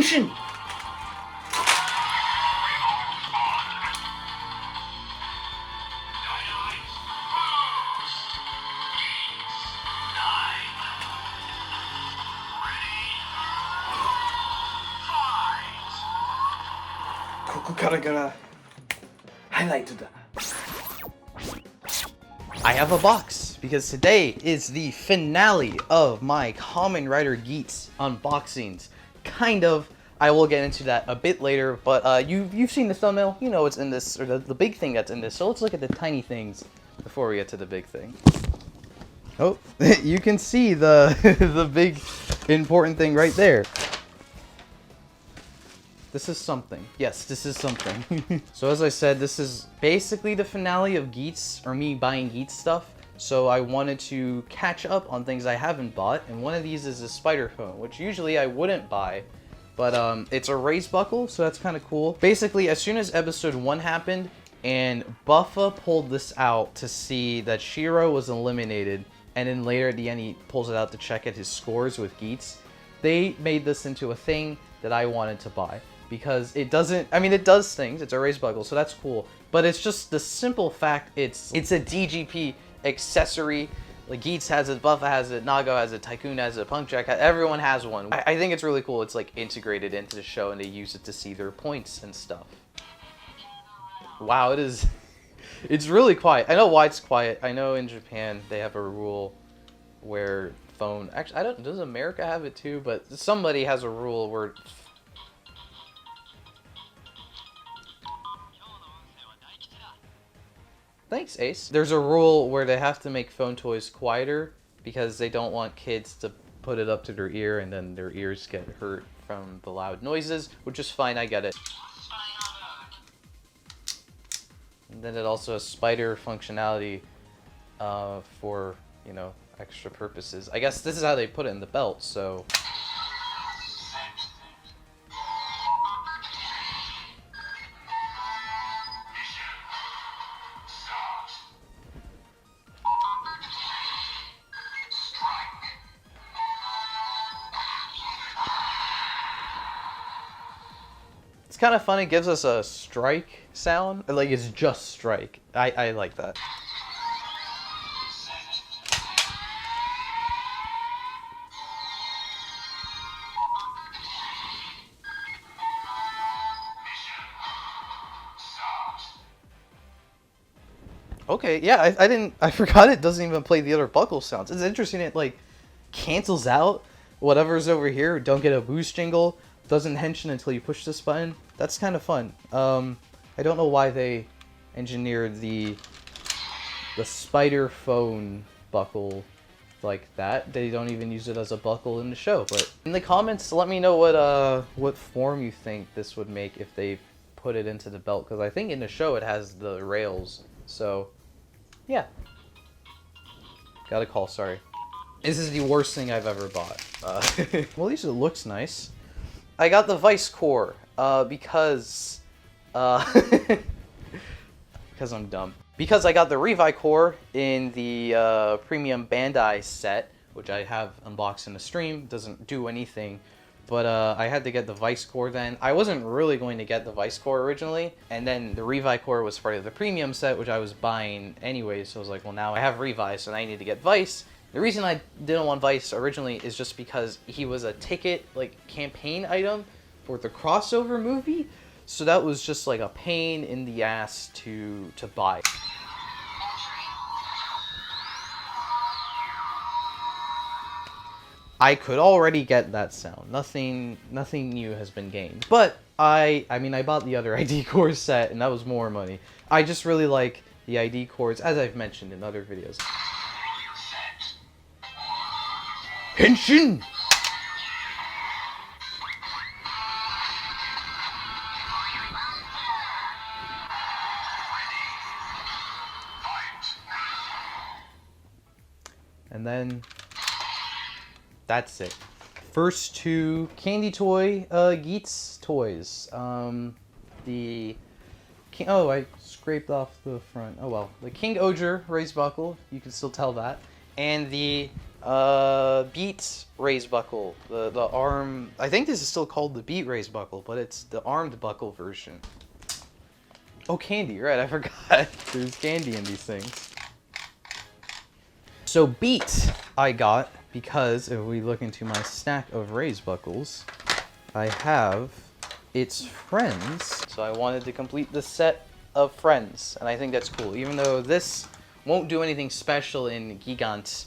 Henshin! I have a box because today is the finale of my Kamen Rider Geats unboxings. Kind of. I will get into that a bit later, but you've seen the thumbnail. You know what's in this, or the big thing that's in this. So let's look at the tiny things before we get to the big thing. Oh, you can see the the big important thing right there. This is something. Yes, this is something. So as I said, this is basically the finale of Geats, or me buying Geats stuff. So I wanted to catch up on things I haven't bought, and one of these is a spider phone, which usually I wouldn't buy, but it's a raised buckle, so that's kind of cool. Basically, as soon as episode 1 happened, and Buffa pulled this out to see that Shiro was eliminated, and then later at the end he pulls it out to check at his scores with Geats, they made this into a thing that I wanted to buy. Because it doesn't, I mean, it does things, it's a raised buckle, so that's cool. But it's just the simple fact it's a DGP accessory. Like, Geats has it, Buffa has it, Nago has it, Tycoon has it, Punk Jack, everyone has one. I think it's really cool. It's like integrated into the show and they use it to see their points and stuff. Wow, it is, it's really quiet. I know why it's quiet. I know in Japan they have a rule where phone, actually, I don't, does America have it too? But somebody has a rule where thanks, Ace. There's a rule where they have to make phone toys quieter because they don't want kids to put it up to their ear and then their ears get hurt from the loud noises, which is fine, I get it. And then it also has spider functionality for, you know, extra purposes. I guess this is how they put it in the belt, so. It's kind of funny, it gives us a strike sound, like it's just strike. I like that. Okay, yeah, I forgot it doesn't even play the other buckle sounds. It's interesting, it like cancels out whatever's over here. Don't get a boost jingle, doesn't henshin until you push this button. That's kind of fun. I don't know why they engineered the spider phone buckle like that. They don't even use it as a buckle in the show. But in the comments, let me know what form you think this would make if they put it into the belt, because I think in the show it has the rails. So yeah, got a call. Sorry. This is the worst thing I've ever bought. Well, at least it looks nice. I got the Vice Core because because I'm dumb. Because I got the Revi Core in the premium Bandai set, which I have unboxed in the stream. Doesn't do anything, but I had to get the Vice Core then. I wasn't really going to get the Vice Core originally, and then the Revi Core was part of the premium set, which I was buying anyway, so I was like, well, now I have Revi, so now I need to get Vice. The reason I didn't want Vice originally is just because he was a ticket, like, campaign item for the crossover movie, so that was just like a pain in the ass to buy. I could already get that sound. Nothing new has been gained. But I mean, I bought the other ID core set, and that was more money. I just really like the ID cores, as I've mentioned in other videos. Henshin! And then that's it. First two candy toy Geats toys. The King, oh, I scraped off the front. Oh well. The King Oger raised buckle, you can still tell that. And the Beat raise buckle. The arm. I think this is still called the Beat raise buckle, but it's the armed buckle version. Oh, candy, right? I forgot. There's candy in these things. So Beat I got because if we look into my stack of raise buckles, I have its friends. So I wanted to complete the set of friends, and I think that's cool. Even though this won't do anything special in Gigant,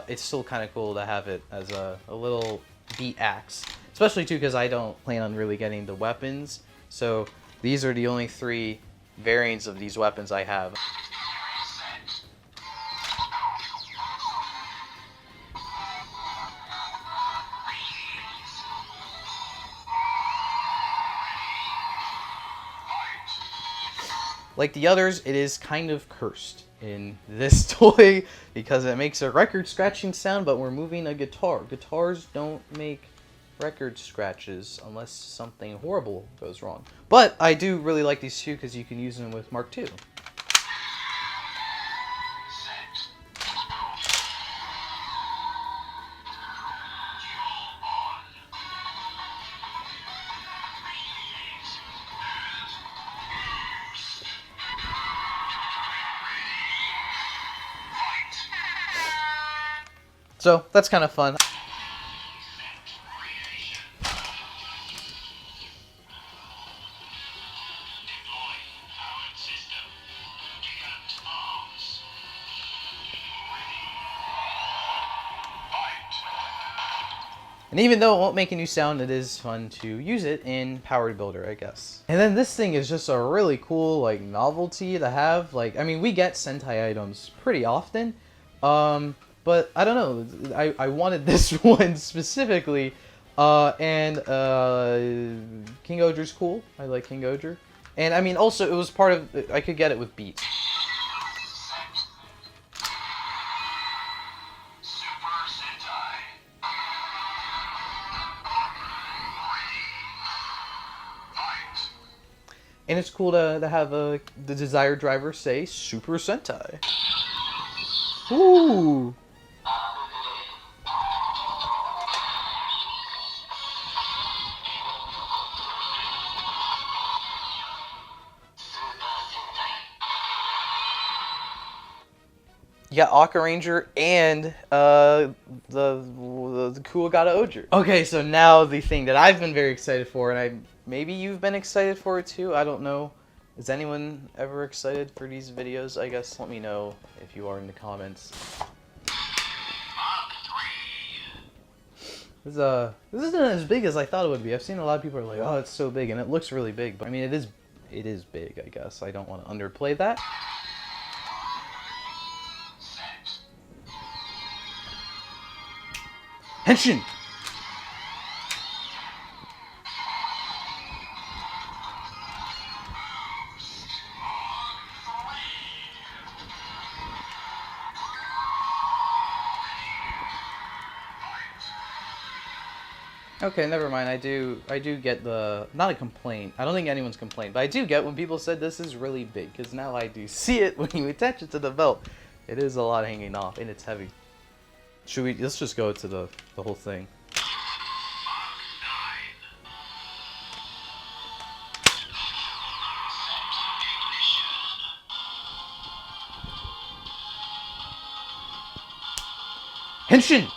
it's still kind of cool to have it as a little Beat axe. Especially too because I don't plan on really getting the weapons. So these are the only 3 variants of these weapons I have. Like the others, it is kind of cursed in this toy because it makes a record scratching sound, but we're moving a guitar. Guitars don't make record scratches unless something horrible goes wrong. But I do really like these 2 because you can use them with Mark II. So that's kind of fun. And even though it won't make a new sound, it is fun to use it in Powered Builder, I guess. And then this thing is just a really cool, like, novelty to have. Like, I mean, we get Sentai items pretty often. But I don't know, I wanted this one specifically, and King Oger's cool. I like King Oger. And I mean, also, it was part of, I could get it with Beat. And it's cool to have the desired driver say Super Sentai. Ooh! Yeah, Aka Ranger and the Kuwagata Oger. Okay, so now the thing that I've been very excited for, and maybe you've been excited for it too. I don't know. Is anyone ever excited for these videos? I guess let me know if you are in the comments. This isn't as big as I thought it would be. I've seen a lot of people are like, "Oh, it's so big," and it looks really big. But I mean, it is big. I guess I don't want to underplay that. Henshin! Okay, never mind. I do get the, not a complaint. I don't think anyone's complained, but I do get when people said this is really big, because now I do see it when you attach it to the belt. It is a lot hanging off, and it's heavy. Let's just go to the whole thing. Henshin!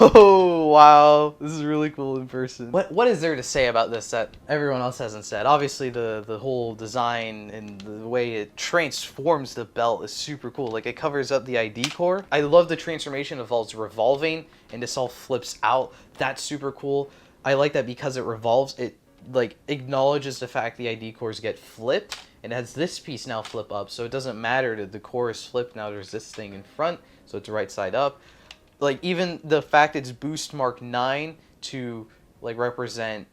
Oh, wow. This is really cool in person. What is there to say about this that everyone else hasn't said? Obviously, the whole design and the way it transforms the belt is super cool. Like, it covers up the ID core. I love the transformation of all it's revolving and this all flips out. That's super cool. I like that because it revolves, it, like, acknowledges the fact the ID cores get flipped. And it has this piece now flip up, so it doesn't matter that the core is flipped. Now there's this thing in front, so it's right side up. Like, even the fact it's boost mark 9 to, like, represent,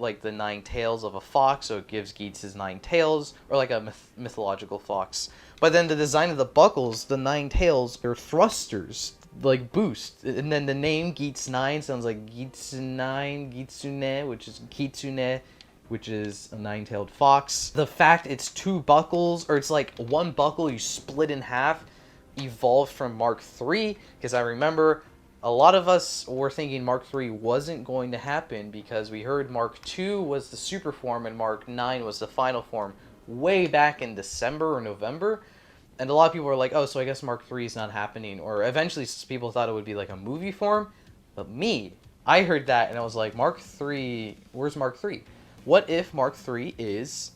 like the 9 tails of a fox, so it gives Geats his 9 tails, or like a mythological fox. But then the design of the buckles, the 9 tails, are thrusters, like boost. And then the name Geats 9 sounds like Geatsunine, Gitsune, which is Kitsune, which is a 9-tailed fox. The fact it's 2 buckles, or it's like 1 buckle you split in half, evolved from Mark III, because I remember a lot of us were thinking Mark III wasn't going to happen because we heard Mark II was the super form and Mark IX was the final form way back in December or November. And a lot of people were like, oh, so I guess Mark III is not happening. Or eventually people thought it would be like a movie form. But me, I heard that and I was like, Mark III, where's Mark III? What if Mark III is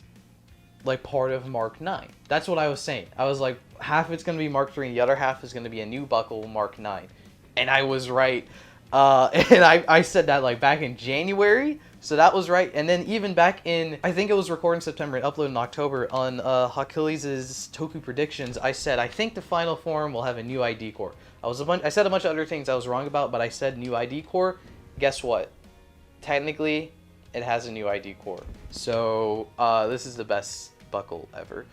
like part of Mark IX? That's what I was saying. I was like, half of it's going to be Mark III and the other half is going to be a new buckle, Mark IX. And I was right. And I said that like back in January. So that was right. And then even back in, I think it was recorded in September and uploaded in October on Achilles' Toku Predictions, I said, I think the final form will have a new ID core. I said a bunch of other things I was wrong about, but I said new ID core. Guess what? Technically, it has a new ID core. So this is the best buckle ever.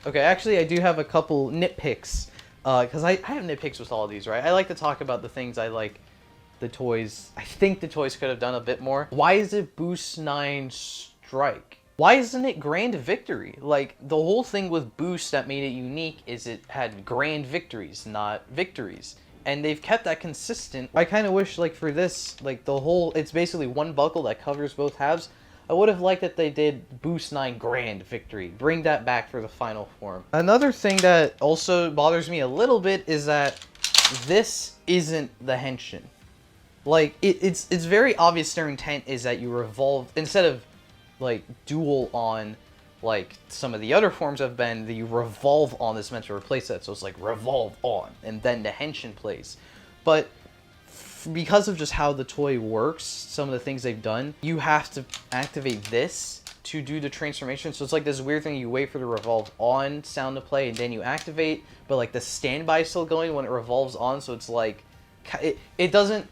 Okay, actually, I do have a couple nitpicks, because I have nitpicks with all of these, right? I like to talk about the things I like, the toys. I think the toys could have done a bit more. Why is it Boost 9 Strike? Why isn't it Grand Victory? Like, the whole thing with Boost that made it unique is it had grand victories, not victories. And they've kept that consistent. I kind of wish, like, for this, like, it's basically 1 buckle that covers both halves. I would have liked that they did Boost 9 Grand Victory. Bring that back for the final form. Another thing that also bothers me a little bit is that this isn't the Henshin. Like, it's very obvious their intent is that you revolve, instead of, like, dual on, like, some of the other forms have been, that you revolve on is meant to replace that. So it's like, revolve on, and then the Henshin plays. But because of just how the toy works, some of the things they've done, you have to activate this to do the transformation. So it's like this weird thing, you wait for the revolve on sound to play and then you activate, but like the standby is still going when it revolves on, so it's like, it doesn't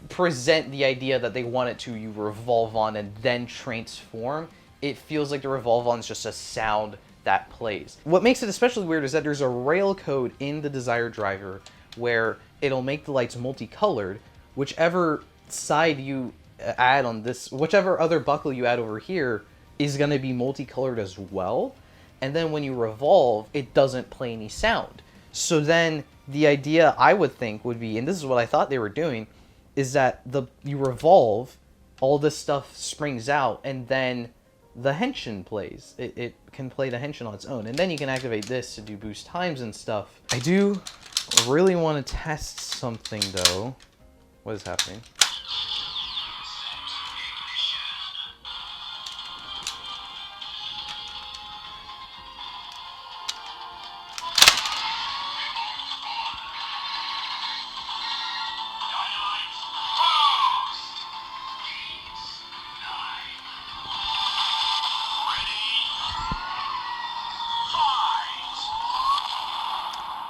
present the idea that they want it to, you revolve on and then transform. It feels like the revolve on is just a sound that plays. What makes it especially weird is that there's a rail code in the Desire driver where it'll make the lights multicolored. Whichever side you add on this, whichever other buckle you add over here is going to be multicolored as well. And then when you revolve, it doesn't play any sound. So then the idea I would think would be, and this is what I thought they were doing, is that you revolve, all this stuff springs out, and then the Henshin plays. It can play the Henshin on its own. And then you can activate this to do boost times and stuff. I do really want to test something though. What is happening?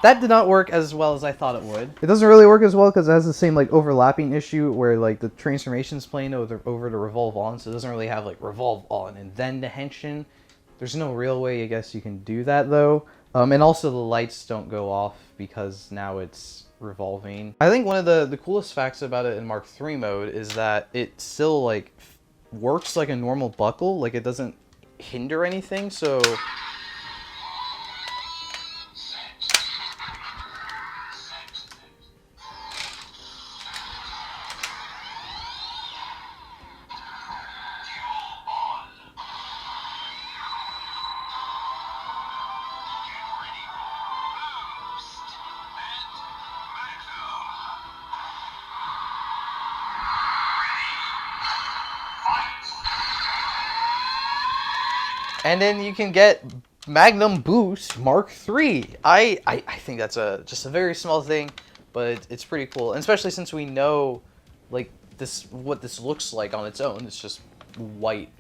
That did not work as well as I thought it would. It doesn't really work as well because it has the same like overlapping issue where like the transformation's playing over to revolve on, so it doesn't really have like revolve on and then the Henshin. There's no real way I guess you can do that though. And also the lights don't go off because now it's revolving. I think one of the coolest facts about it in Mark III mode is that it still like works like a normal buckle, like it doesn't hinder anything, so and then you can get Magnum Boost Mark III. I think that's just a very small thing, but it's pretty cool, and especially since we know like what this looks like on its own. It's just white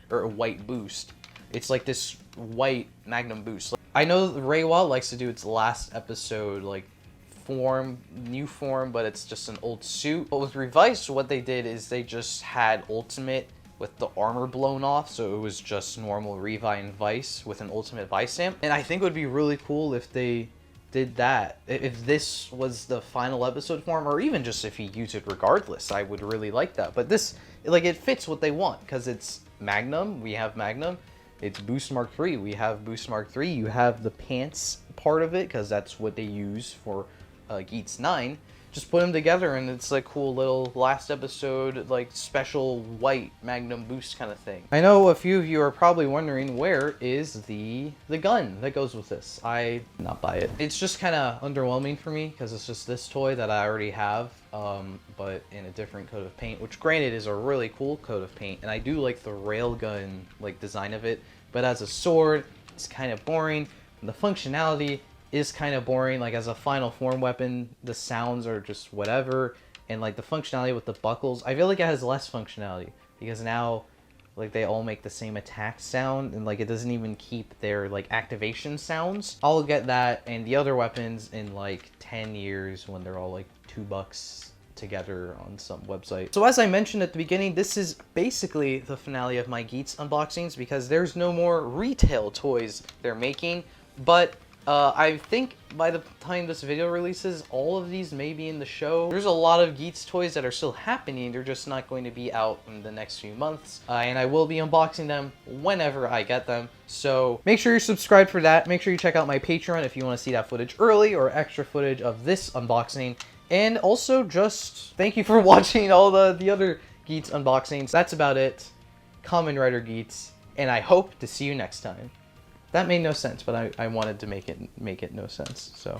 white boost. It's like this white Magnum Boost. I know Reiwa likes to do its last episode like new form, but it's just an old suit. But with Revice, what they did is they just had Ultimate with the armor blown off, so it was just normal Revi and Vice with an Ultimate Vice stamp. And I think it would be really cool if they did that. If this was the final episode form, or even just if you use it regardless, I would really like that. But this, like, it fits what they want, because it's Magnum, we have Magnum. It's Boost Mark III, we have Boost Mark III. You have the pants part of it, because that's what they use for Geats 9. Just put them together and it's like cool little last episode, like special white Magnum Boost kind of thing. I know a few of you are probably wondering, where is the gun that goes with this? I did not buy it. It's just kind of underwhelming for me because it's just this toy that I already have, but in a different coat of paint, which granted is a really cool coat of paint, and I do like the railgun like design of it, but as a sword, it's kind of boring, and the functionality is kind of boring. Like as a final form weapon, the sounds are just whatever, and like the functionality with the buckles, I feel like it has less functionality because now like they all make the same attack sound, and like it doesn't even keep their like activation sounds. I'll get that and the other weapons in like 10 years when they're all like $2 together on some website. So as I mentioned at the beginning, this is basically the finale of my Geats unboxings because there's no more retail toys they're making, but I think by the time this video releases, all of these may be in the show. There's a lot of Geats toys that are still happening, they're just not going to be out in the next few months. And I will be unboxing them whenever I get them. So make sure you're subscribed for that. Make sure you check out my Patreon if you want to see that footage early or extra footage of this unboxing. And also just thank you for watching all the other Geats unboxings. That's about it. Kamen Rider Geats. And I hope to see you next time. That made no sense, but I wanted to make it no sense, so.